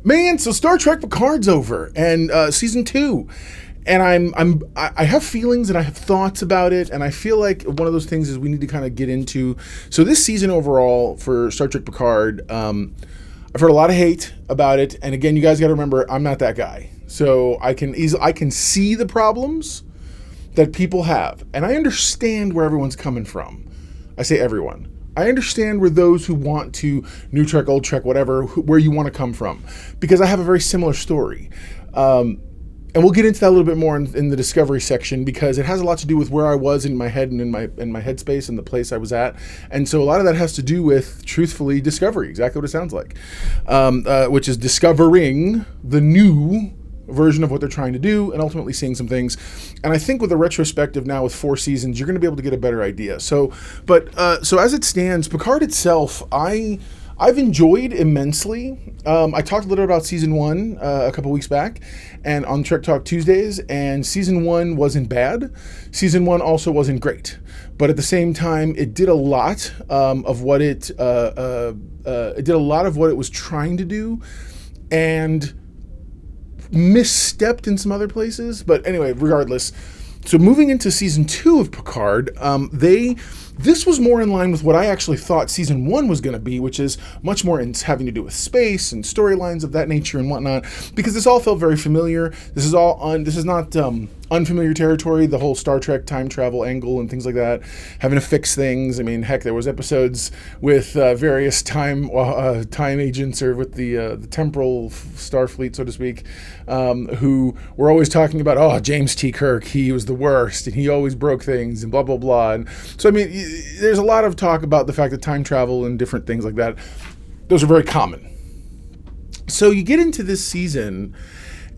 Man, so Star Trek Picard's over, and season 2, and I have feelings and I have thoughts about it, and I feel like one of those things is we need to kind of get into. So this season overall for Star Trek Picard, I've heard a lot of hate about it, and again, you guys got to remember, I'm not that guy, so I can see the problems that people have, and I understand where everyone's coming from. I say everyone. I understand where those who want to new Trek, old Trek, whatever, where you want to come from, because I have a very similar story. And we'll get into that a little bit more in the Discovery section, because it has a lot to do with where I was in my head and in my headspace and the place I was at. And so a lot of that has to do with, truthfully, Discovery, exactly what it sounds like, which is discovering the new version of what they're trying to do and ultimately seeing some things. And I think with the retrospective now with 4 seasons, you're going to be able to get a better idea. So as it stands, Picard itself, I've enjoyed immensely. I talked a little about season 1 a couple weeks back and on Trek Talk Tuesdays, and season 1 wasn't bad. Season 1 also wasn't great. But at the same time, it did a lot of what it did a lot of what it was trying to do, and misstepped in some other places. But anyway, regardless, so moving into season 2 of Picard, this was more in line with what I actually thought season 1 was going to be, which is much more in having to do with space and storylines of that nature and whatnot, because this all felt very familiar. This is not unfamiliar territory, the whole Star Trek time travel angle and things like that, having to fix things. I mean, heck, there was episodes with various time agents, or with the temporal Starfleet, so to speak, who were always talking about, oh, James T. Kirk, he was the worst, and he always broke things, and blah, blah, blah. And so, I mean, there's a lot of talk about the fact that time travel and different things like that, those are very common. So you get into this season,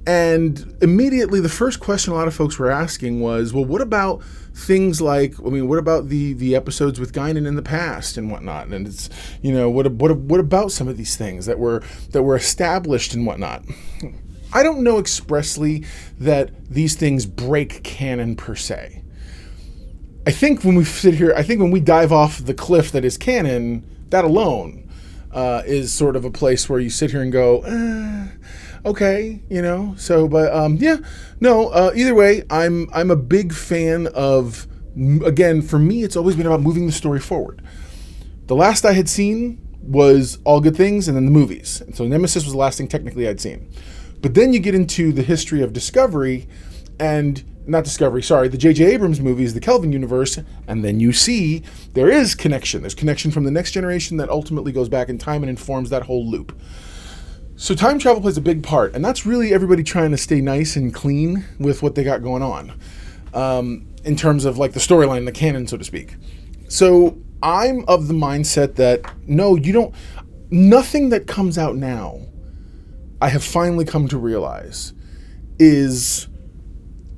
and immediately the first question a lot of folks were asking was, well, what about things like, I mean, what about the episodes with Guinan in the past and whatnot? And it's, you know, what about some of these things that were established and whatnot? I don't know expressly that these things break canon per se. I think when we dive off the cliff that is canon, that alone is sort of a place where you sit here and go, okay, you know. So, but either way, I'm a big fan of. Again, for me, it's always been about moving the story forward. The last I had seen was All Good Things, and then the movies. And so Nemesis was the last thing technically I'd seen. But then you get into the history of Discovery, and the J.J. Abrams movies, the Kelvin universe, and then you see there is connection. There's connection from the next generation that ultimately goes back in time and informs that whole loop. So time travel plays a big part, and that's really everybody trying to stay nice and clean with what they got going on, in terms of like the storyline, the canon, so to speak. So I'm of the mindset that, no, nothing that comes out now, I have finally come to realize, is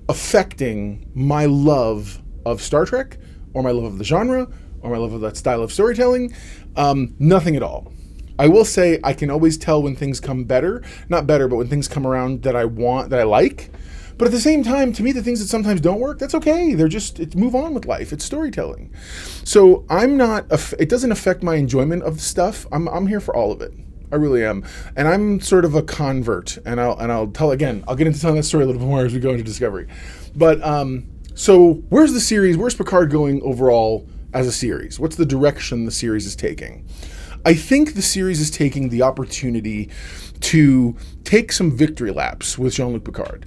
affecting my love of Star Trek, or my love of the genre, or my love of that style of storytelling. Nothing at all. I will say I can always tell when things come not better, but when things come around that I want, that I like. But at the same time, to me, the things that sometimes don't work, that's okay. It's move on with life. It's storytelling. So it doesn't affect my enjoyment of stuff. I'm here for all of it. I really am. And I'm sort of a convert, and I'll get into telling that story a little bit more as we go into Discovery. But, so where's the series? Where's Picard going overall as a series? What's the direction the series is taking? I think the series is taking the opportunity to take some victory laps with Jean-Luc Picard.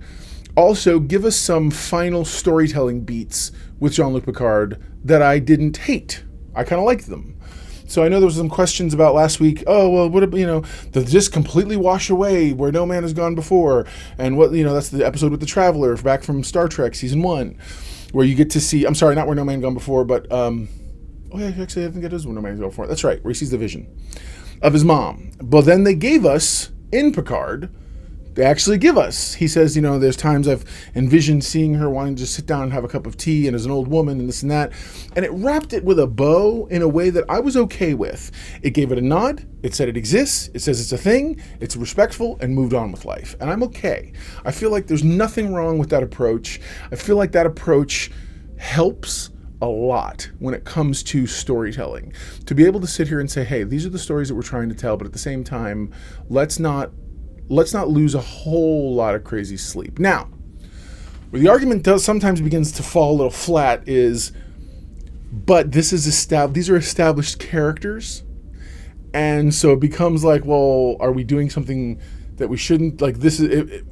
Also, give us some final storytelling beats with Jean-Luc Picard that I didn't hate. I kind of liked them. So I know there was some questions about last week. Oh, well, what, does this completely wash away Where No Man Has Gone Before? And what, that's the episode with the Traveler back from Star Trek season 1, where you get to see, I'm sorry, not Where No Man Gone Before, but, actually, I think it is Where No Man Has Gone Before. That's right, where he sees the vision of his mom. But then they gave us, in Picard, he says, there's times I've envisioned seeing her wanting to just sit down and have a cup of tea, and as an old woman and this and that. And it wrapped it with a bow in a way that I was okay with. It gave it a nod. It said it exists. It says it's a thing. It's respectful, and moved on with life. And I'm okay. I feel like there's nothing wrong with that approach. I feel like that approach helps a lot when it comes to storytelling. To be able to sit here and say, hey, these are the stories that we're trying to tell, but at the same time, let's not let's not lose a whole lot of crazy sleep. Now, where the argument does sometimes begins to fall a little flat is, but these are established characters, and so it becomes like, well, are we doing something that we shouldn't? Like, this is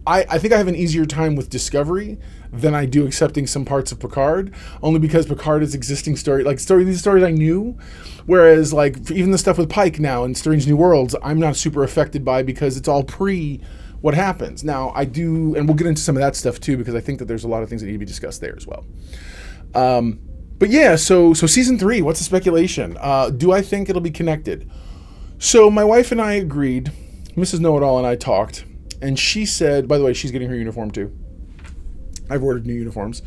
I think I have an easier time with Discovery than I do accepting some parts of Picard, only because Picard is existing story, these stories I knew, whereas like even the stuff with Pike now and Strange New Worlds, I'm not super affected by because it's all pre what happens. Now I do, and we'll get into some of that stuff too, because I think that there's a lot of things that need to be discussed there as well. But yeah, so season 3, what's the speculation? Do I think it'll be connected? So my wife and I agreed, Mrs. Know-It-All and I talked, and she said, by the way, she's getting her uniform too. I've ordered new uniforms.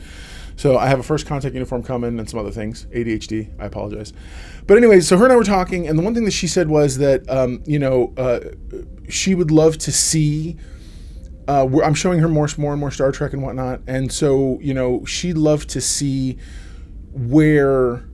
So I have a first contact uniform coming and some other things. ADHD, I apologize. But anyway, so her and I were talking, and the one thing that she said was that, she would love to see, I'm showing her more and more Star Trek and whatnot, and so, she'd love to see where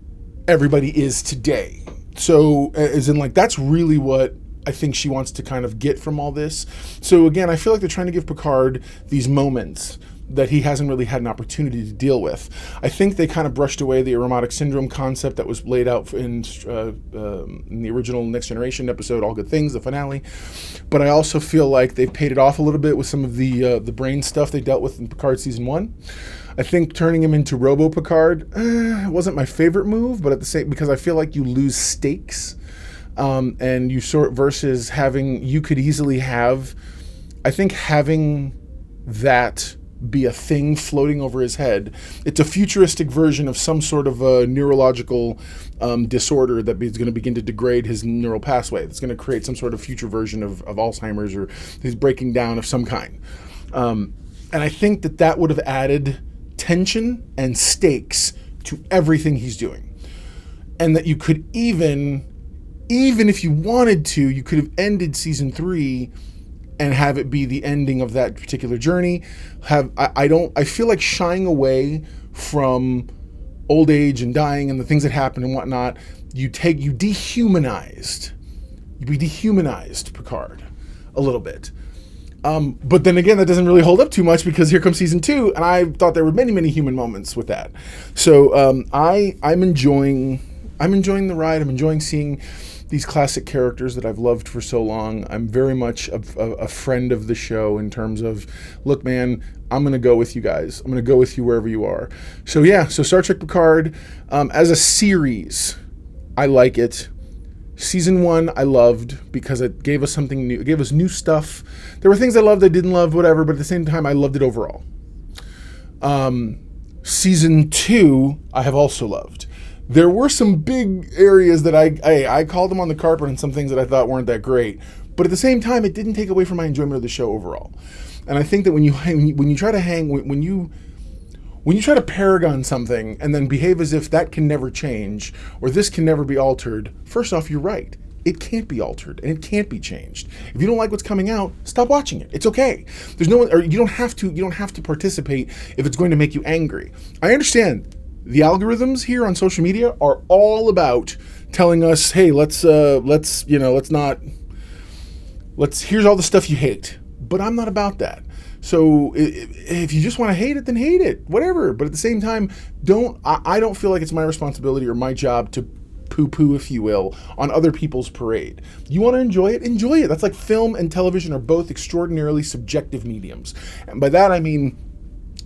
everybody is today. So, as in, like, that's really what I think she wants to kind of get from all this. So again, I feel like they're trying to give Picard these moments that he hasn't really had an opportunity to deal with. I think they kind of brushed away the erotic syndrome concept that was laid out in the original Next Generation episode, All Good Things, the finale. But I also feel like they've paid it off a little bit with some of the brain stuff they dealt with in Picard Season 1. I think turning him into Robo Picard wasn't my favorite move, but at the same, because I feel like you lose stakes. And you versus having, you could easily have, I think having that be a thing floating over his head. It's a futuristic version of some sort of a neurological disorder that is going to begin to degrade his neural pathway. It's going to create some sort of future version of Alzheimer's or his breaking down of some kind. And I think that would have added tension and stakes to everything he's doing. And that you could even if you wanted to, you could have ended season 3 and have it be the ending of that particular journey. I feel like shying away from old age and dying and the things that happen and whatnot, you dehumanized Picard a little bit. But then again, that doesn't really hold up too much because here comes season 2, and I thought there were many, many human moments with that. So I'm enjoying the ride. I'm enjoying seeing these classic characters that I've loved for so long. I'm very much a friend of the show in terms of, look, man, I'm going to go with you guys. I'm going to go with you wherever you are. So yeah, so Star Trek Picard, as a series, I like it. Season 1 I loved because it gave us something new. It gave us new stuff. There were things I loved, I didn't love, whatever, but at the same time, I loved it overall. Season 2 I have also loved. There were some big areas that I called them on the carpet and some things that I thought weren't that great. But at the same time, it didn't take away from my enjoyment of the show overall. And I think that when you try to paragon something and then behave as if that can never change or this can never be altered, first off, you're right. It can't be altered and it can't be changed. If you don't like what's coming out, stop watching it. It's okay. There's no one, or you don't have to participate if it's going to make you angry. I understand. The algorithms here on social media are all about telling us, hey, here's all the stuff you hate. But I'm not about that. So if you just want to hate it, then hate it, whatever. But at the same time, I don't feel like it's my responsibility or my job to poo-poo, if you will, on other people's parade. You want to enjoy it? Enjoy it. That's like film and television are both extraordinarily subjective mediums. And by that, I mean,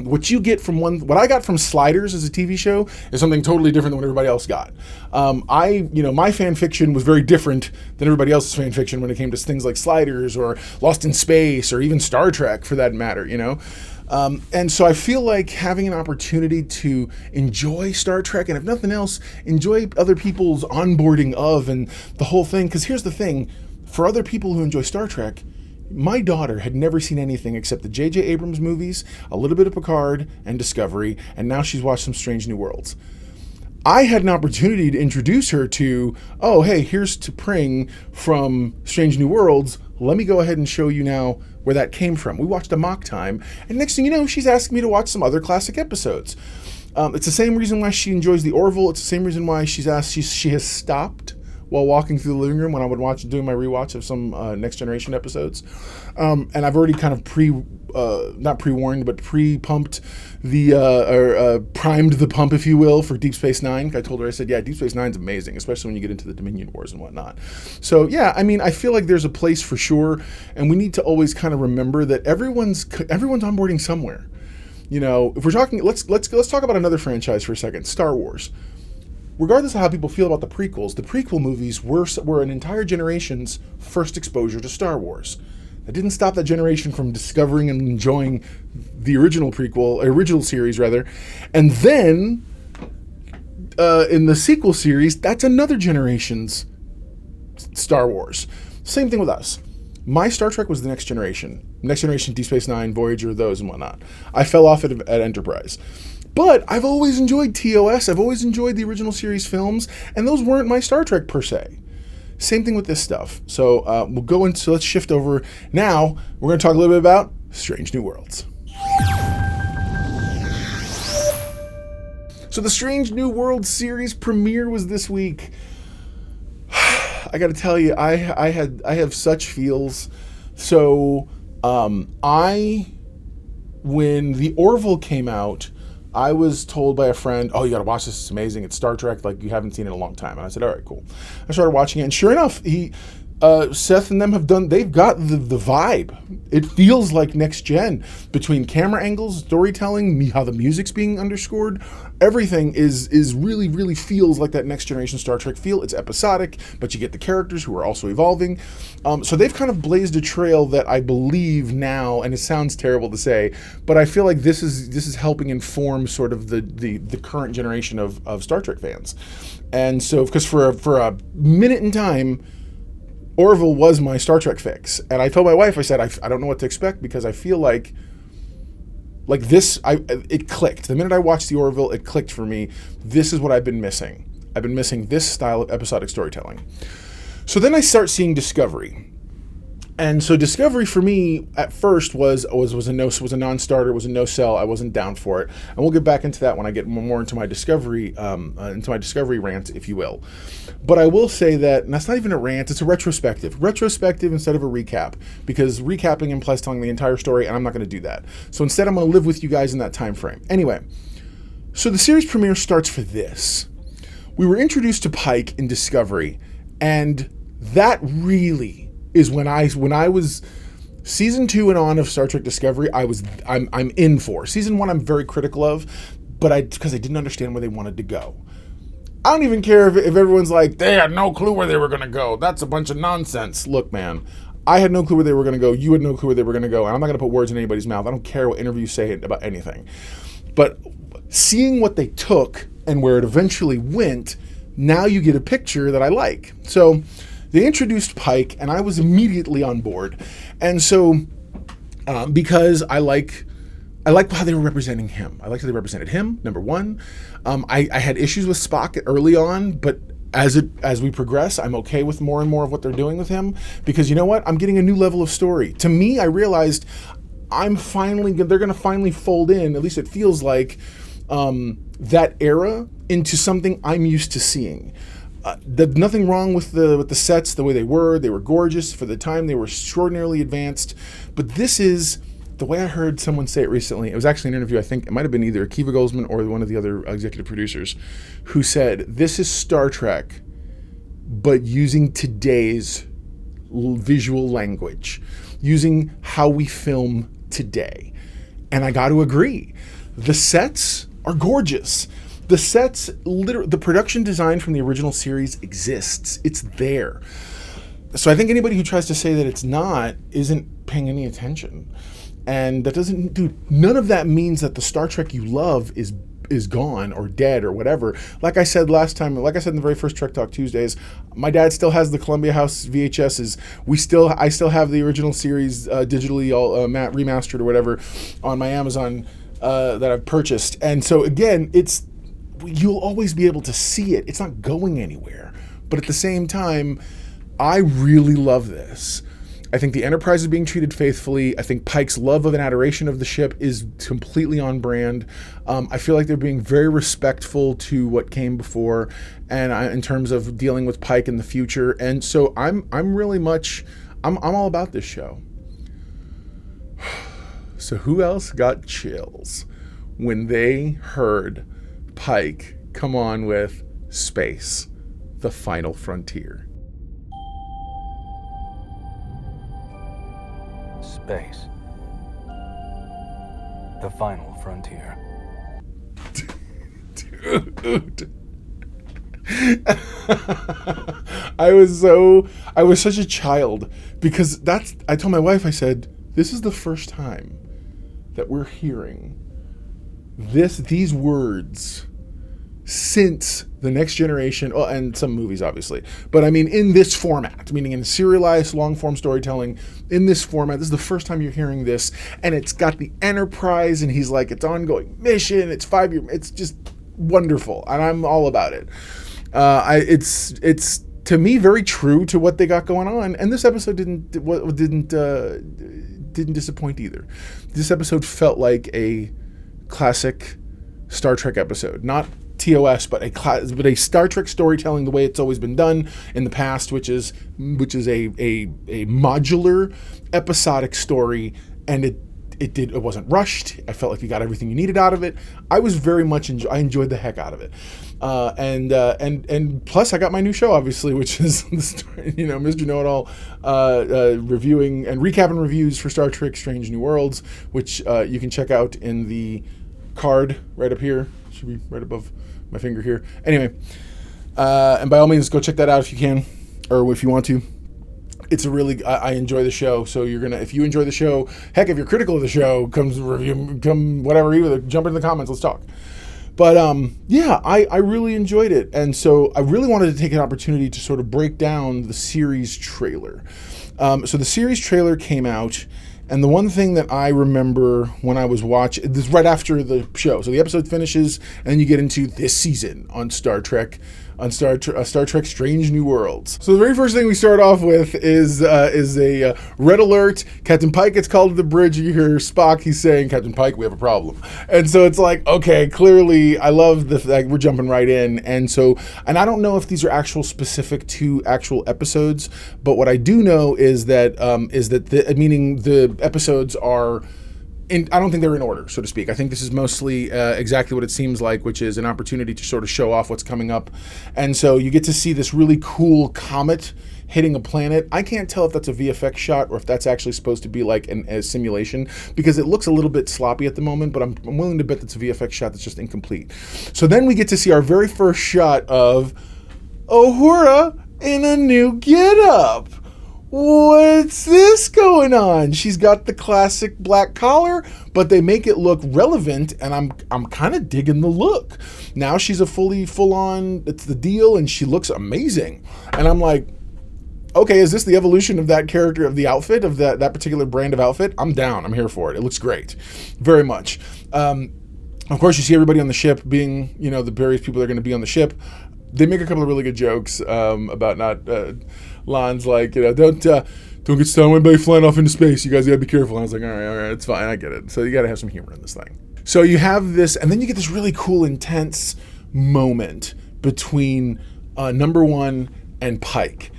what you get from what I got from Sliders as a TV show is something totally different than what everybody else got. My fan fiction was very different than everybody else's fan fiction when it came to things like Sliders or Lost in Space or even Star Trek for that matter, And so I feel like having an opportunity to enjoy Star Trek and if nothing else, enjoy other people's onboarding of and the whole thing. Because here's the thing, for other people who enjoy Star Trek, my daughter had never seen anything except the J.J. Abrams movies, a little bit of Picard and Discovery, and now she's watched some Strange New Worlds. I had an opportunity to introduce her to, oh, hey, here's T'Pring from Strange New Worlds. Let me go ahead and show you now where that came from. We watched a mock time, and next thing you know, she's asking me to watch some other classic episodes. It's the same reason why she enjoys the Orville. It's the same reason why she has stopped while walking through the living room when I would doing my rewatch of some Next Generation episodes. And I've already kind of not pre-warned, but pre-pumped primed the pump, if you will, for Deep Space Nine. I told her, I said, yeah, Deep Space Nine's amazing, especially when you get into the Dominion Wars and whatnot. So yeah, I mean, I feel like there's a place for sure, and we need to always kind of remember that everyone's onboarding somewhere. You know, if we're talking, let's talk about another franchise for a second, Star Wars. Regardless of how people feel about the prequel movies were an entire generation's first exposure to Star Wars. That didn't stop that generation from discovering and enjoying the original series rather. And then, in the sequel series, that's another generation's Star Wars. Same thing with us. My Star Trek was the Next Generation. Next Generation, Deep Space Nine, Voyager, those and whatnot. I fell off at Enterprise. But I've always enjoyed TOS. I've always enjoyed the original series films, and those weren't my Star Trek per se. Same thing with this stuff. So let's shift over. Now, we're going to talk a little bit about Strange New Worlds. So the Strange New Worlds series premiere was this week. I got to tell you, I have such feels. So when the Orville came out, I was told by a friend, oh, you got to watch this. It's amazing. It's Star Trek like you haven't seen it in a long time. And I said, all right, cool. I started watching it. And sure enough, Seth and them they've got the vibe. It feels like next gen between camera angles, storytelling, how the music's being underscored. Everything is really, really feels like that next generation Star Trek feel. It's episodic, but you get the characters who are also evolving. So they've kind of blazed a trail that I believe now, and it sounds terrible to say, but I feel like this is helping inform sort of the current generation of Star Trek fans. And so, because for a minute in time, Orville was my Star Trek fix. And I told my wife, I said, I don't know what to expect because I feel like this, it clicked. The minute I watched the Orville, it clicked for me. This is what I've been missing. I've been missing this style of episodic storytelling. So then I start seeing Discovery. And so Discovery for me at first was a non-starter, was a no-sell. I wasn't down for it, and we'll get back into that when I get more into my Discovery rant, if you will. But I will say that, and that's not even a rant; it's a retrospective instead of a recap, because recapping implies telling the entire story, and I'm not going to do that. So instead, I'm going to live with you guys in that time frame. Anyway, so the series premiere starts for this. We were introduced to Pike in Discovery, and that really is when I was season 2 and on of Star Trek Discovery, I'm in for. Season 1 I'm very critical of, but because I didn't understand where they wanted to go. I don't even care if everyone's like, they had no clue where they were going to go. That's a bunch of nonsense. Look, man, I had no clue where they were going to go. You had no clue where they were going to go. And I'm not going to put words in anybody's mouth. I don't care what interviews say about anything. But seeing what they took and where it eventually went, now you get a picture that I like. So they introduced Pike, and I was immediately on board. And so, because I like how they were representing him. I liked how they represented him, number one. I had issues with Spock early on, but as we progress, I'm okay with more and more of what they're doing with him, because you know what? I'm getting a new level of story. To me, I realized they're going to finally fold in, at least it feels like, that era into something I'm used to seeing. Nothing wrong with the sets, the way they were gorgeous for the time. They were extraordinarily advanced, but this is the way I heard someone say it recently. It was actually an interview. I think it might have been either Akiva Goldsman or one of the other executive producers, who said this is Star Trek, but using today's visual language, using how we film today. And I got to agree, the sets are gorgeous. The sets, the production design from the original series exists. It's there. So I think anybody who tries to say that it's not isn't paying any attention. And that doesn't, dude, none of that means that the Star Trek you love is gone or dead or whatever. Like I said last time, like I said in the very first Trek Talk Tuesdays, my dad still has the Columbia House VHSs. I still have the original series digitally all remastered or whatever on my Amazon that I've purchased. And so again, you'll always be able to see it. It's not going anywhere. But at the same time, I really love this. I think the Enterprise is being treated faithfully. I think Pike's love of and adoration of the ship is completely on brand. I feel like they're being very respectful to what came before, and in terms of dealing with Pike in the future. And so I'm all about this show. So who else got chills when they heard Pike come on with Space, the Final Frontier? Space, the Final Frontier. Dude. I was such a child because I told my wife, I said, this is the first time that we're hearing these words since The Next Generation, and some movies obviously, but I mean in this format, meaning in serialized long-form storytelling, in this format, this is the first time you're hearing this, and it's got the Enterprise, and he's like, it's ongoing mission, it's 5 year, it's just wonderful, and I'm all about it. It's to me very true to what they got going on, and this episode didn't disappoint either. This episode felt like a classic Star Trek episode, not TOS, but a Star Trek storytelling the way it's always been done in the past, which is a modular episodic story, and it wasn't rushed. I felt like you got everything you needed out of it. I was very much I enjoyed the heck out of it, and plus I got my new show obviously, which is Mr. Know-It-All, reviewing and recapping reviews for Star Trek Strange New Worlds, which you can check out in the card right up here. Should be right above my finger here. Anyway, and by all means, go check that out if you can, or if you want to. It's I enjoy the show, so if you enjoy the show, heck, if you're critical of the show, come whatever, either jump into the comments, let's talk. But I really enjoyed it, and so I really wanted to take an opportunity to sort of break down the series trailer. So the series trailer came out, and the one thing that I remember when I was watching this right after the show, so the episode finishes, and then you get into this season on Star Trek Strange New Worlds. So the very first thing we start off with is a red alert. Captain Pike gets called to the bridge. You hear Spock. He's saying, "Captain Pike, we have a problem." And so it's like, okay, clearly, I love the fact we're jumping right in. And I don't know if these are specific to actual episodes, but what I do know is that the episodes are. I don't think they're in order, so to speak. I think this is mostly exactly what it seems like, which is an opportunity to sort of show off what's coming up. And so you get to see this really cool comet hitting a planet. I can't tell if that's a VFX shot or if that's actually supposed to be like a simulation, because it looks a little bit sloppy at the moment, but I'm willing to bet that's a VFX shot that's just incomplete. So then we get to see our very first shot of Uhura in a new getup. What's this going on? She's got the classic black collar, but they make it look relevant, and I'm kind of digging the look. Now she's a full on, it's the deal, and she looks amazing. And I'm like, okay, is this the evolution of that character, of the outfit, of that particular brand of outfit? I'm down. I'm here for it. It looks great. Very much. Of course, you see everybody on the ship being, the various people that are going to be on the ship. They make a couple of really good jokes about not... Lon's like, don't get stung by anybody flying off into space. You guys gotta be careful. And I was like, all right, it's fine. I get it. So you gotta have some humor in this thing. So you have this, and then you get this really cool, intense moment between number one and Pike.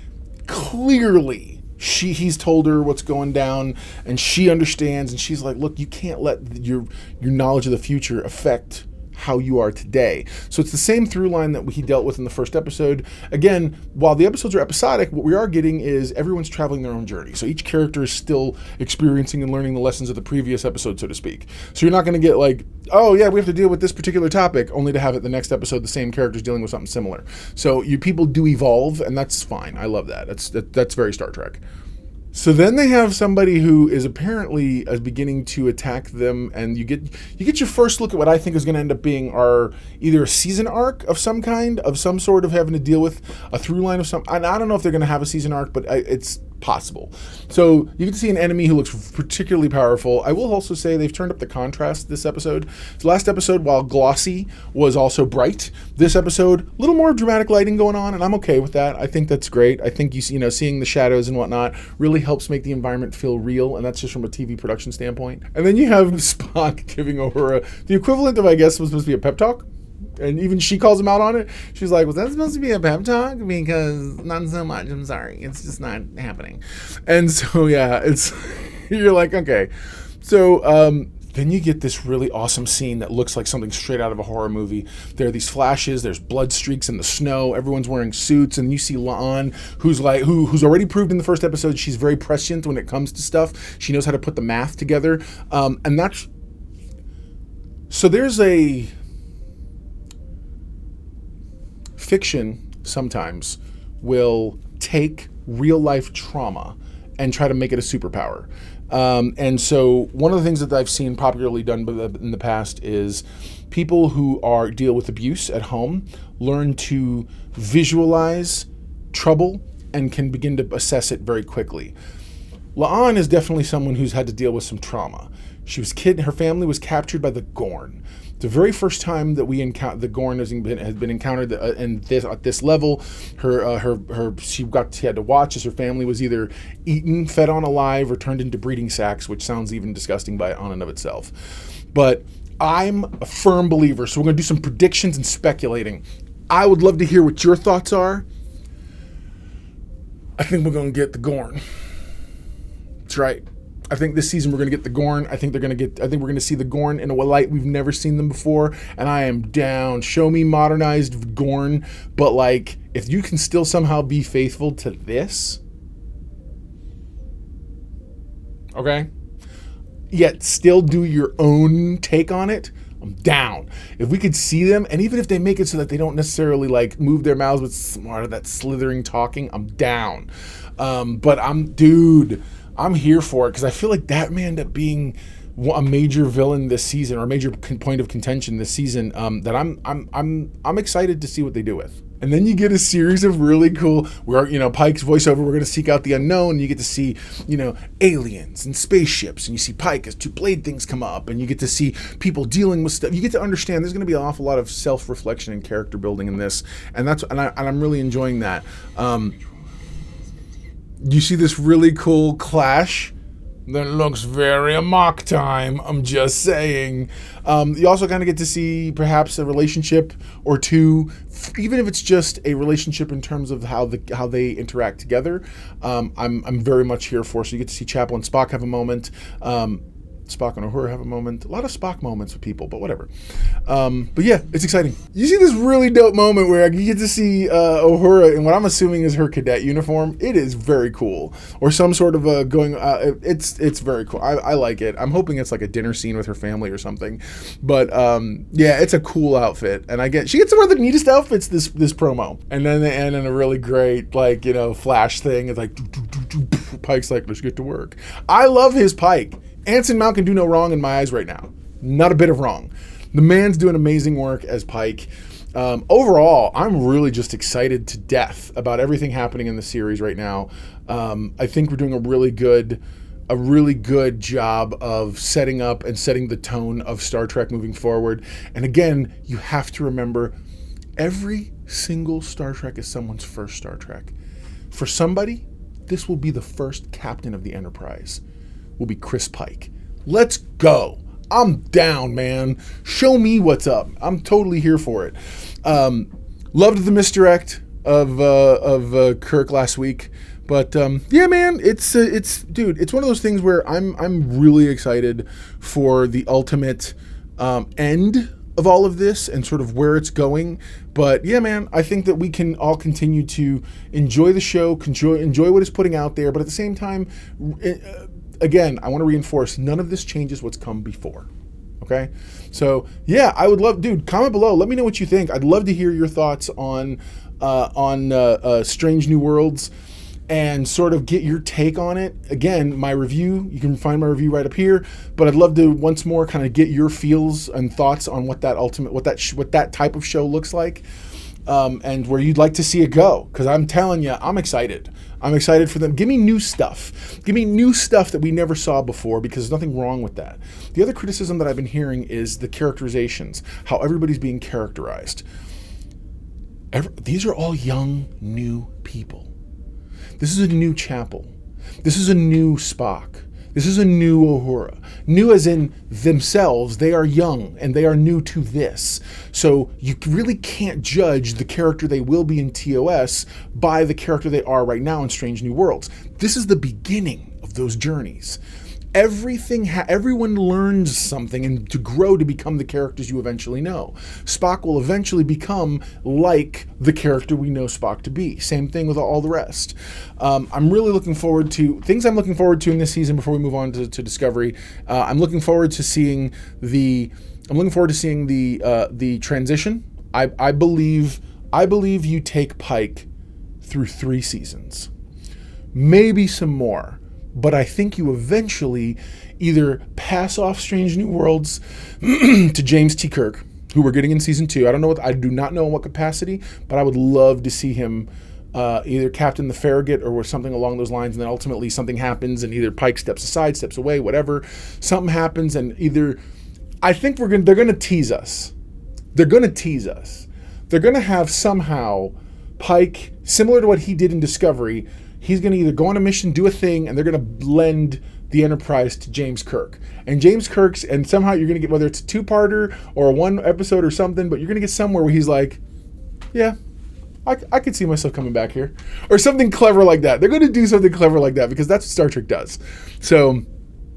Clearly, he's told her what's going down, and she understands, and she's like, look, you can't let your knowledge of the future affect how you are today. So it's the same through line that he dealt with in the first episode. Again, while the episodes are episodic, what we are getting is everyone's traveling their own journey. So each character is still experiencing and learning the lessons of the previous episode, so to speak. So you're not going to get like, oh yeah, we have to deal with this particular topic, only to have it the next episode the same character's dealing with something similar. So you people do evolve, and that's fine. I love that. That's very Star Trek. So then they have somebody who is apparently beginning to attack them, and you get your first look at what I think is going to end up being either a season arc of some kind, of some sort of having to deal with a through line of some. I don't know if they're going to have a season arc, but possible. So you get to see an enemy who looks particularly powerful. I will also say they've turned up the contrast this episode. The last episode, while glossy, was also bright. This episode, a little more dramatic lighting going on, and I'm okay with that. I think that's great. I think seeing the shadows and whatnot really helps make the environment feel real, and that's just from a TV production standpoint. And then you have Spock giving Uhura the equivalent of, I guess, was supposed to be a pep talk. And even she calls him out on it. She's like, was that supposed to be a pep talk? Because not so much. I'm sorry. It's just not happening. And so, yeah, it's, you're like, okay. So, then you get this really awesome scene that looks like something straight out of a horror movie. There are these flashes. There's blood streaks in the snow. Everyone's wearing suits. And you see La'an, who's already proved in the first episode she's very prescient when it comes to stuff. She knows how to put the math together. And that's... So there's a... Fiction sometimes will take real life trauma and try to make it a superpower. And so one of the things that I've seen popularly done in the past is people who deal with abuse at home learn to visualize trouble and can begin to assess it very quickly. La'an is definitely someone who's had to deal with some trauma. Her family was captured by the Gorn. The very first time that we encounter the Gorn has been encountered at this level, she had to watch as her family was either eaten, fed on alive, or turned into breeding sacks, which sounds even disgusting on and of itself. But I'm a firm believer, so we're going to do some predictions and speculating. I would love to hear what your thoughts are. I think we're going to get the Gorn. That's right. I think this season we're going to get the Gorn. I think we're going to see the Gorn in a light we've never seen them before, and I am down. Show me modernized Gorn, but like, if you can still somehow be faithful to this, okay, yet still do your own take on it, I'm down. If we could see them, and even if they make it so that they don't necessarily like move their mouths with that slithering talking, I'm down. But I'm here for it because I feel like that may end up being a major villain this season, or a major point of contention this season, that I'm excited to see what they do with. And then you get a series of really cool, where, Pike's voiceover, we're going to seek out the unknown, and you get to see, aliens and spaceships, and you see Pike as two blade things come up, and you get to see people dealing with stuff. You get to understand there's going to be an awful lot of self-reflection and character building in this, and I'm really enjoying that. You see this really cool clash that looks very Amok time, I'm just saying. You also kind of get to see perhaps a relationship or two, even if it's just a relationship in terms of how they interact together. I'm very much here for. So you get to see Chapel and Spock have a moment. Spock and Uhura have a moment. A lot of Spock moments with people, but whatever. But yeah, it's exciting. You see this really dope moment where you get to see Uhura in what I'm assuming is her cadet uniform. It is very cool. Or some sort of it's very cool. I like it. I'm hoping it's like a dinner scene with her family or something. But yeah, it's a cool outfit. And she gets to wear the neatest outfits this promo. And then they end in a really great flash thing. It's like Pike's like, let's get to work. I love his Pike. Anson Mount can do no wrong in my eyes right now. Not a bit of wrong. The man's doing amazing work as Pike. Overall, I'm really just excited to death about everything happening in the series right now. I think we're doing a really good job of setting up and setting the tone of Star Trek moving forward. And again, you have to remember, every single Star Trek is someone's first Star Trek. For somebody, this will be the first captain of the Enterprise. Will be Chris Pike. Let's go. I'm down, man. Show me what's up. I'm totally here for it. Loved the misdirect of Kirk last week, but yeah, man, it's one of those things where I'm really excited for the ultimate end of all of this and sort of where it's going. But yeah, man, I think that we can all continue to enjoy the show, enjoy what it's putting out there, but at the same time, again, I want to reinforce, none of this changes what's come before. Okay? So, yeah, I would love, comment below. Let me know what you think. I'd love to hear your thoughts on Strange New Worlds and sort of get your take on it. Again, my review, you can find my review right up here, but I'd love to once more kind of get your feels and thoughts on what that type of show looks like. and where you'd like to see it go. Because I'm telling you, I'm excited. I'm excited for them. Give me new stuff. Give me new stuff that we never saw before, because there's nothing wrong with that. The other criticism that I've been hearing is the characterizations, how everybody's being characterized. These are all young, new people. This is a new Chapel. This is a new Spock. This is a new Uhura. New as in themselves, they are young and they are new to this. So you really can't judge the character they will be in TOS by the character they are right now in Strange New Worlds. This is the beginning of those journeys. Everyone learns something and to grow to become the characters you eventually know. Spock will eventually become like the character we know Spock to be. Same thing with all the rest. I'm really looking forward to things I'm looking forward to in this season before we move on to Discovery. I'm looking forward to seeing the transition. I believe you take Pike through 3 seasons, maybe some more. But I think you eventually either pass off Strange New Worlds to James T. Kirk, who we're getting in season 2. I do not know in what capacity, but I would love to see him either captain the Farragut or something along those lines, and then ultimately something happens and either Pike steps aside, steps away, whatever. Something happens, and either I think they're going to tease us. They're going to tease us. They're going to have somehow Pike, similar to what he did in Discovery, he's going to either go on a mission, do a thing, and they're going to lend the Enterprise to James Kirk. And somehow you're going to get, whether it's a 2-parter or a 1 episode or something, but you're going to get somewhere where he's like, yeah, I could see myself coming back here. Or something clever like that. They're going to do something clever like that because that's what Star Trek does. So,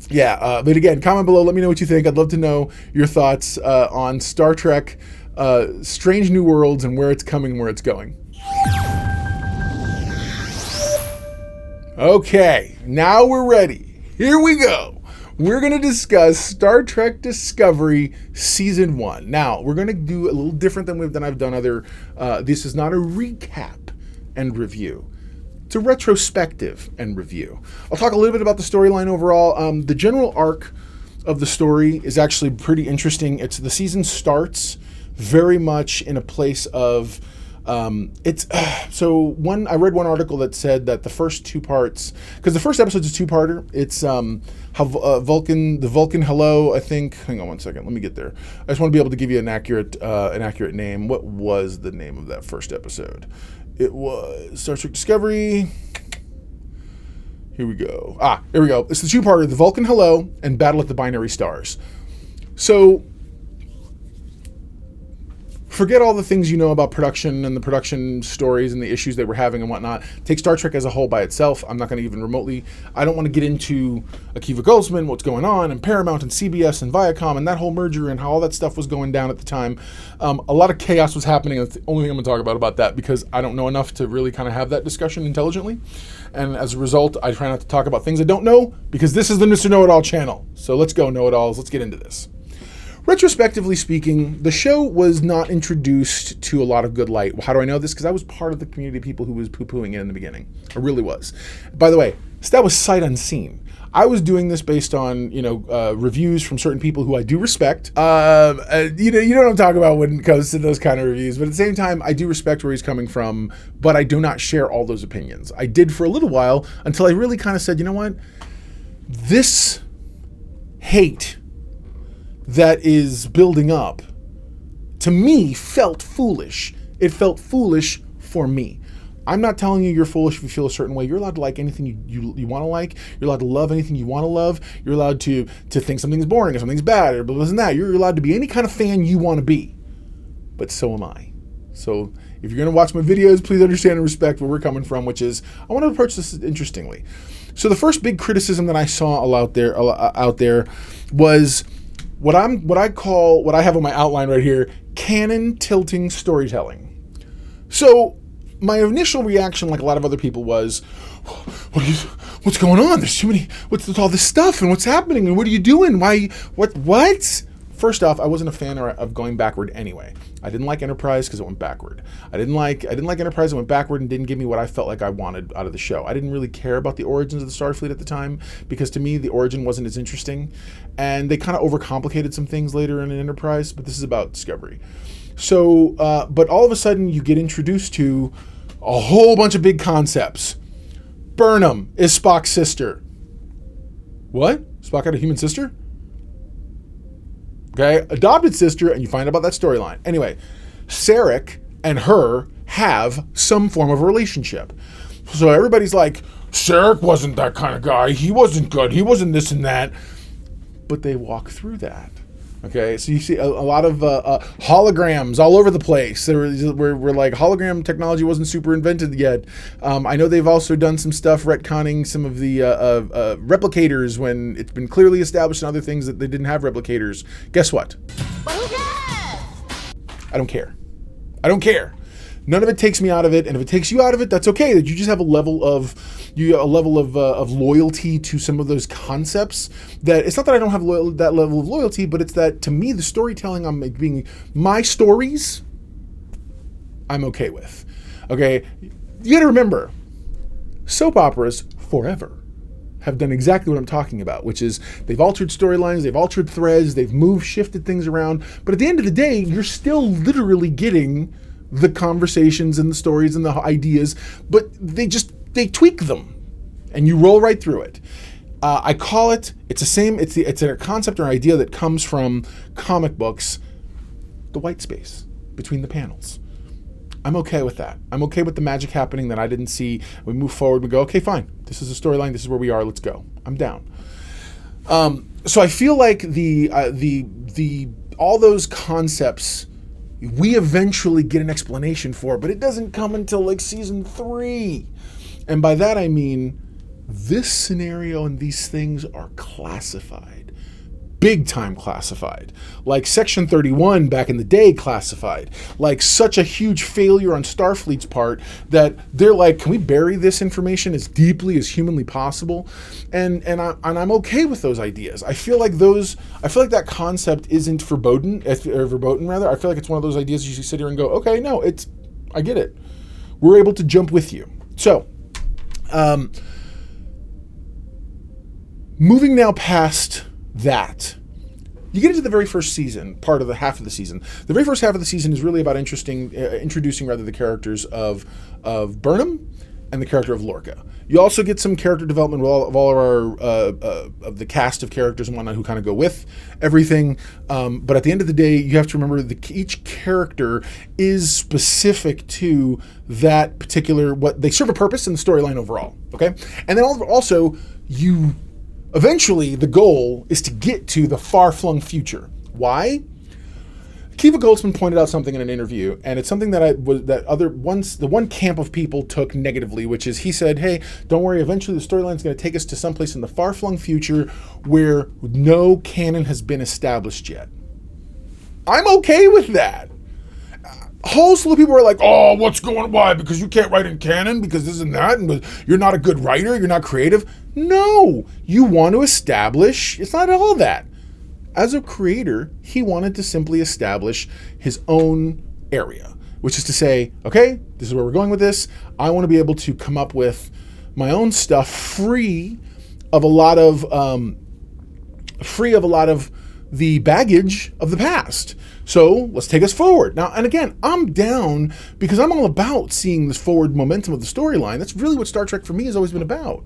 yeah, but again, comment below. Let me know what you think. I'd love to know your thoughts on Star Trek, Strange New Worlds, and where it's coming and where it's going. Okay, now we're ready. Here we go. We're going to discuss Star Trek Discovery Season 1. Now, we're going to do a little different than I've done other. This is not a recap and review. It's a retrospective and review. I'll talk a little bit about the storyline overall. The general arc of the story is actually pretty interesting. The season starts very much in a place of... I read one article that said that the first 2 parts, because the first episode is a 2-parter. It's how the Vulcan hello, I think. Hang on one second, let me get there. I just want to be able to give you an accurate name. What was the name of that first episode? It was Star Trek Discovery. Here we go. Here we go. It's the 2-parter, the Vulcan hello and Battle at the Binary Stars. So forget all the things you know about production and the production stories and the issues they were having and whatnot. Take Star Trek as a whole by itself. I'm not going to even remotely... I don't want to get into Akiva Goldsman, what's going on, and Paramount and CBS and Viacom and that whole merger and how all that stuff was going down at the time. A lot of chaos was happening. That's the only thing I'm going to talk about that, because I don't know enough to really kind of have that discussion intelligently. And as a result, I try not to talk about things I don't know, because this is the Mr. Know-It-All channel. So let's go, Know-It-Alls. Let's get into this. Retrospectively speaking, the show was not introduced to a lot of good light. How do I know this? Because I was part of the community of people who was poo-pooing it in the beginning. I really was. By the way, that was sight unseen. I was doing this based on, reviews from certain people who I do respect. You know what I'm talking about when it comes to those kind of reviews. But at the same time, I do respect where he's coming from, but I do not share all those opinions. I did for a little while until I really kind of said, you know what? This hate that is building up, to me, felt foolish. It felt foolish for me. I'm not telling you you're foolish if you feel a certain way. You're allowed to like anything you want to like. You're allowed to love anything you want to love. You're allowed to think something's boring or something's bad or this and that. You're allowed to be any kind of fan you want to be. But so am I. So if you're going to watch my videos, please understand and respect where we're coming from, which is I want to approach this interestingly. So the first big criticism that I saw out there was what I have on my outline right here, canon tilting storytelling. So my initial reaction, like a lot of other people, was, what's going on? There's too many, what's all this stuff and what's happening and what are you doing? Why, what? First off, I wasn't a fan of going backward anyway. I didn't like Enterprise because it went backward. I didn't like Enterprise that went backward and didn't give me what I felt like I wanted out of the show. I didn't really care about the origins of the Starfleet at the time because to me the origin wasn't as interesting, and they kind of overcomplicated some things later in Enterprise. But this is about Discovery. So, but all of a sudden you get introduced to a whole bunch of big concepts. Burnham is Spock's sister. What? Spock had a human sister? Okay, adopted sister, and you find out about that storyline. Anyway, Sarek and her have some form of a relationship. So everybody's like, Sarek wasn't that kind of guy. He wasn't good. He wasn't this and that. But they walk through that. Okay, so you see a lot of holograms all over the place. We're like hologram technology wasn't super invented yet. I know they've also done some stuff retconning some of the replicators when it's been clearly established in other things that they didn't have replicators. Guess what? I don't care. I don't care. None of it takes me out of it, and if it takes you out of it, that's okay. That you just have a level of loyalty to some of those concepts. That it's not that I don't have that level of loyalty, but it's that to me the storytelling I'm being my stories, I'm okay with. Okay, you got to remember, soap operas forever have done exactly what I'm talking about, which is they've altered storylines, they've altered threads, they've shifted things around, but at the end of the day, you're still literally getting the conversations and the stories and the ideas, but they tweak them and you roll right through it. I call it, it's a concept or idea that comes from comic books, the white space between the panels. I'm okay with that. I'm okay with the magic happening that I didn't see. We move forward, we go, okay, fine. This is a storyline, this is where we are, let's go. I'm down. So I feel like all those concepts we eventually get an explanation for, but it doesn't come until like season 3. And by that I mean this scenario and these things are classified. Big time classified. Like Section 31 back in the day classified. Like such a huge failure on Starfleet's part that they're like, can we bury this information as deeply as humanly possible? And I'm okay with those ideas. I feel like that concept isn't verboten. I feel like it's one of those ideas you sit here and go, okay, no, I get it. We're able to jump with you. So, moving now past that, you get into the very first season, part of the half of the season. The very first half of the season is really about introducing the characters of Burnham and the character of Lorca. You also get some character development of all of our of the cast of characters and whatnot who kind of go with everything. But at the end of the day, you have to remember that each character is specific to that particular, what they serve a purpose in the storyline overall. Okay, and then also eventually, the goal is to get to the far-flung future. Why? Kiva Goldsman pointed out something in an interview, and it's something that the one camp of people took negatively, which is he said, hey, don't worry, eventually the storyline is going to take us to someplace in the far-flung future where no canon has been established yet. I'm okay with that. A whole slew of people are like, oh, why? Because you can't write in canon, because this and that, and you're not a good writer, you're not creative. No, you want to establish, it's not all that. As a creator, he wanted to simply establish his own area, which is to say, okay, this is where we're going with this. I want to be able to come up with my own stuff free of a lot of the baggage of the past. So let's take us forward. Now, and again, I'm down because I'm all about seeing this forward momentum of the storyline. That's really what Star Trek for me has always been about.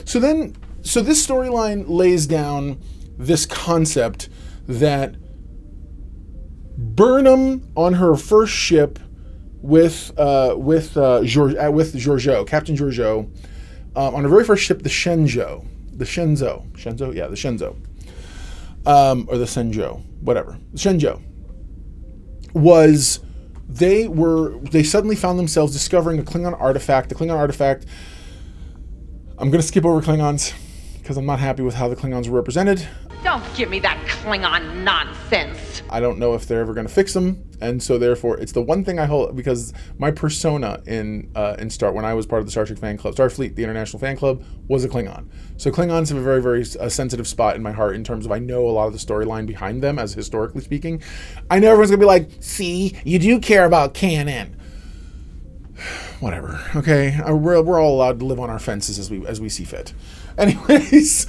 So this storyline lays down this concept that Burnham on her first ship with Georgiou, Captain Georgiou, on her very first ship, the Shenzhou, or the Senjo, whatever, the Shenzhou, they suddenly found themselves discovering a Klingon artifact. I'm going to skip over Klingons because I'm not happy with how the Klingons were represented. Don't give me that Klingon nonsense. I don't know if they're ever going to fix them, and so therefore it's the one thing I hold, because my persona when I was part of the Star Trek fan club, Starfleet, the international fan club, was a Klingon. So Klingons have a very, very sensitive spot in my heart in terms of I know a lot of the storyline behind them, as historically speaking. I know everyone's going to be like, see, you do care about canon. Whatever, okay? We're all allowed to live on our fences as we see fit. Anyways,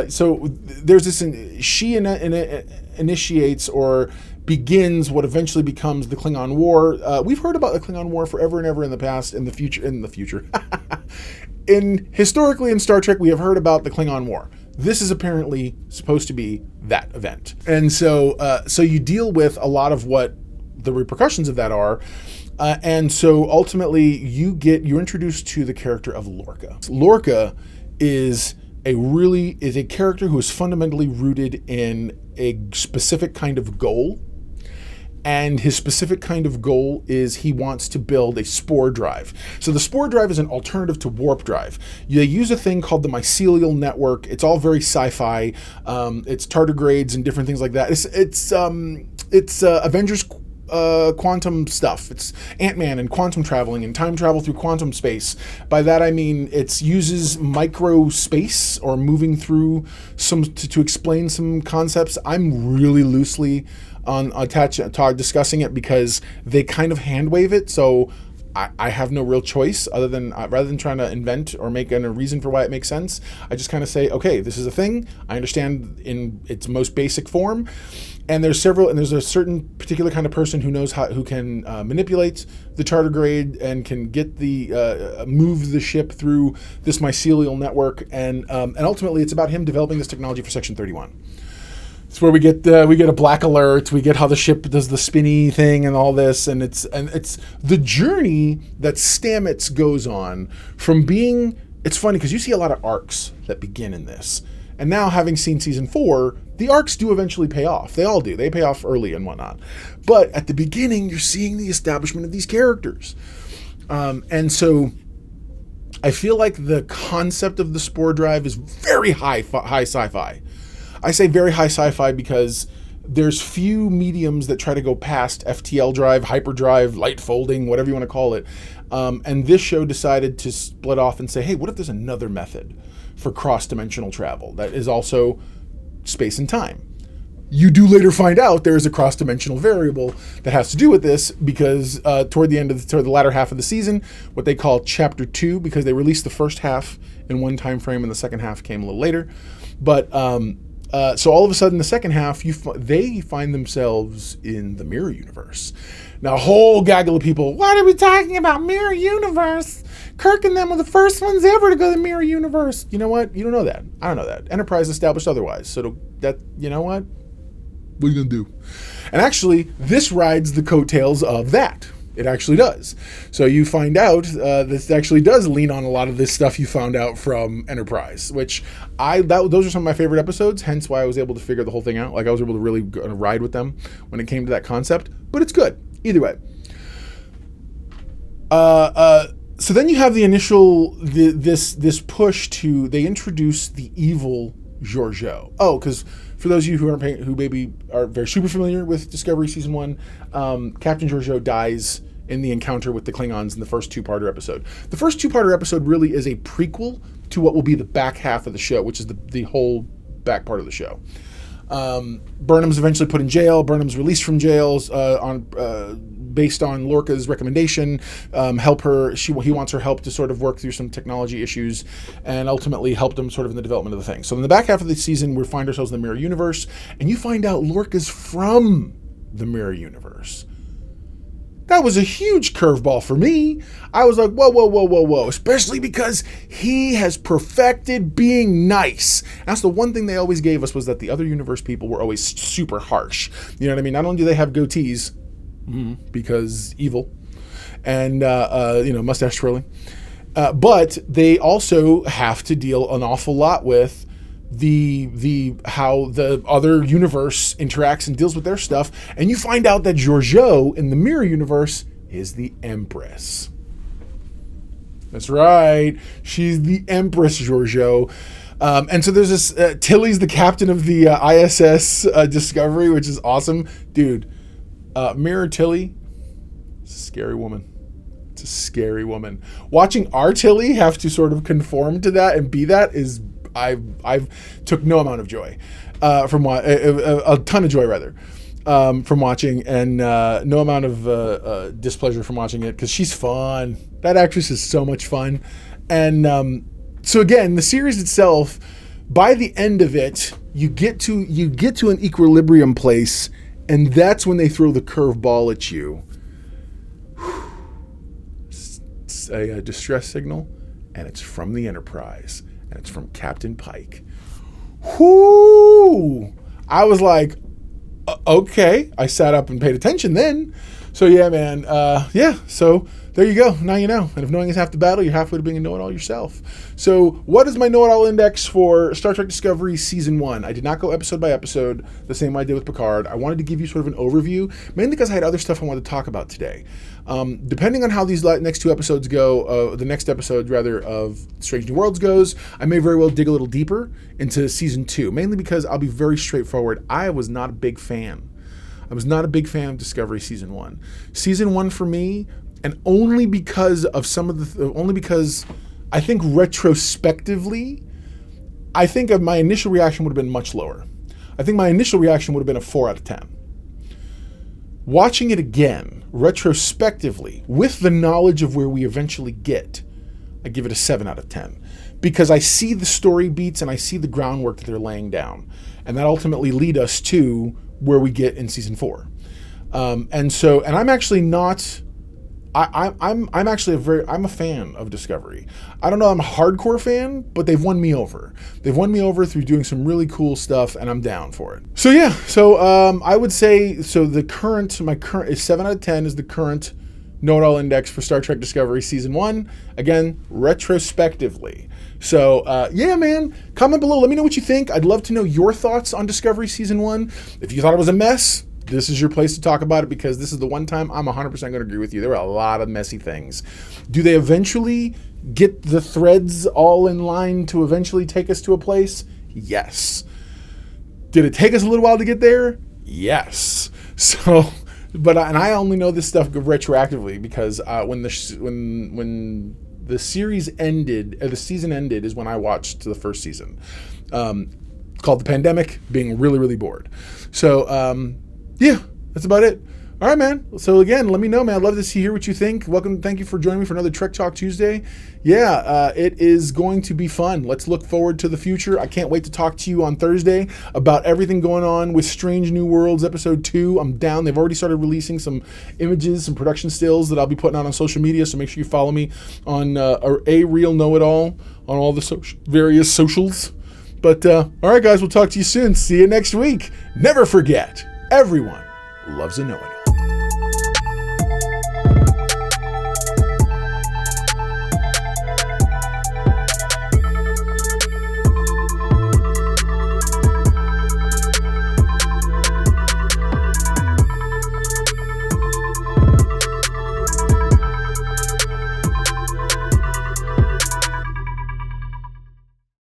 so there's this. She initiates or begins what eventually becomes the Klingon War. We've heard about the Klingon War forever and ever in the past, in the future. Historically in Star Trek, we have heard about the Klingon War. This is apparently supposed to be that event. And so you deal with a lot of what the repercussions of that are. And so ultimately you're introduced to the character of Lorca. Lorca is a character who is fundamentally rooted in a specific kind of goal. And his specific kind of goal is he wants to build a spore drive. So the spore drive is an alternative to warp drive. They use a thing called the mycelial network. It's all very sci-fi. It's tardigrades and different things like that. It's Avengers quantum stuff. It's Ant-Man and quantum traveling and time travel through quantum space. By that I mean it uses micro space or moving through to explain some concepts. I'm really loosely discussing it because they kind of hand wave it, so I have no real choice other than rather than trying to invent or make a reason for why it makes sense. I just kind of say, okay, this is a thing. I understand in its most basic form, and there's a certain particular kind of person who can manipulate the tardigrade and can get move the ship through this mycelial network, and ultimately it's about him developing this technology for Section 31. It's where we get a black alert. We get how the ship does the spinny thing and all this, and it's the journey that Stamets goes on from being. It's funny because you see a lot of arcs that begin in this, and now having seen season 4, the arcs do eventually pay off. They all do. They pay off early and whatnot, but at the beginning, you're seeing the establishment of these characters, and so I feel like the concept of the spore drive is very high sci-fi. I say very high sci-fi because there's few mediums that try to go past FTL drive, hyperdrive, light folding, whatever you want to call it. And this show decided to split off and say, hey, what if there's another method for cross-dimensional travel that is also space and time? You do later find out there is a cross-dimensional variable that has to do with this because toward the latter half of the season, what they call Chapter 2, because they released the first half in one time frame and the second half came a little later. But so all of a sudden, the second half, they find themselves in the mirror universe. Now, a whole gaggle of people, what are we talking about? Mirror universe? Kirk and them were the first ones ever to go to the mirror universe. You know what? You don't know that. I don't know that. Enterprise established otherwise. So you know what? What are you going to do? And actually, this rides the coattails of that. It actually does. So you find out this actually does lean on a lot of this stuff you found out from Enterprise, which those are some of my favorite episodes, hence why I was able to figure the whole thing out. Like I was able to really go on a ride with them when it came to that concept, but it's good. Either way. So then you have the initial, this push to, they introduce the evil Georgiou. Oh, because for those of you who maybe are very super familiar with Discovery Season 1, Captain Georgiou dies in the encounter with the Klingons in the first two-parter episode. The first two-parter episode really is a prequel to what will be the back half of the show, which is the whole back part of the show. Burnham's eventually put in jail. Burnham's released from jail based on Lorca's recommendation. Help her. He wants her help to sort of work through some technology issues, and ultimately help them sort of in the development of the thing. So in the back half of the season, we find ourselves in the mirror universe, and you find out Lorca's from the mirror universe. That was a huge curveball for me. I was like, whoa, especially because he has perfected being nice. That's the one thing they always gave us, was that the other universe people were always super harsh. You know what I mean? Not only do they have goatees, because evil, and mustache twirling, but they also have to deal an awful lot with how the other universe interacts and deals with their stuff. And you find out that Georgiou in the mirror universe is the Empress. That's right, she's the Empress Georgiou. And so there's this Tilly's the captain of the ISS Discovery, which is awesome, dude. Mirror Tilly, it's a scary woman. It's a scary woman. Watching our Tilly have to sort of conform to that and be that is, I've took no amount of joy from a ton of joy rather from watching, and no amount of displeasure from watching it, because she's fun. That actress is so much fun. And so again, the series itself, by the end of it, you get to an equilibrium place And that's when they throw the curveball at you. It's a distress signal, and it's from the Enterprise, and it's from Captain Pike. Whoo! I was like, okay. I sat up and paid attention then. So yeah, man. So there you go. Now you know. And if knowing is half the battle, you're halfway to being a know-it-all yourself. So what is my know-it-all index for Star Trek Discovery Season 1? I did not go episode by episode the same way I did with Picard. I wanted to give you sort of an overview, mainly because I had other stuff I wanted to talk about today. Depending on how these next two episodes go, the next episode, rather, of Strange New Worlds goes, I may very well dig a little deeper into Season 2, mainly because I'll be very straightforward. I was not a big fan. I was not a big fan of Discovery Season 1. Season 1 for me, and only because of only because I think retrospectively, I think of my initial reaction would have been much lower. I think my initial reaction would have been a 4 out of 10. Watching it again, retrospectively, with the knowledge of where we eventually get, I give it a 7 out of 10. Because I see the story beats and I see the groundwork that they're laying down. And that ultimately lead us to where we get in Season 4. And I'm actually not... I'm a fan of Discovery. I don't know, I'm a hardcore fan, but they've won me over. They've won me over through doing some really cool stuff, and I'm down for it. So yeah, I would say, my current is 7 out of 10 is the current know-it-all index for Star Trek Discovery Season 1. Again, retrospectively. So yeah, man, comment below. Let me know what you think. I'd love to know your thoughts on Discovery Season 1. If you thought it was a mess, this is your place to talk about it, because this is the one time I'm 100% going to agree with you. There were a lot of messy things. Do they eventually get the threads all in line to eventually take us to a place? Yes. Did it take us a little while to get there? Yes. So, and I only know this stuff retroactively because when the series ended, or the season ended, is when I watched the first season, called The Pandemic, being really, really bored. So, yeah, that's about it. All right, man. So again, let me know, man. I'd love to hear what you think. Welcome. Thank you for joining me for another Trek Talk Tuesday. Yeah, it is going to be fun. Let's look forward to the future. I can't wait to talk to you on Thursday about everything going on with Strange New Worlds Episode 2. I'm down. They've already started releasing some images, some production stills that I'll be putting out on social media, so make sure you follow me on A Real Know-It-All on all the various socials. But all right, guys, we'll talk to you soon. See you next week. Never forget, everyone loves a know-it-all.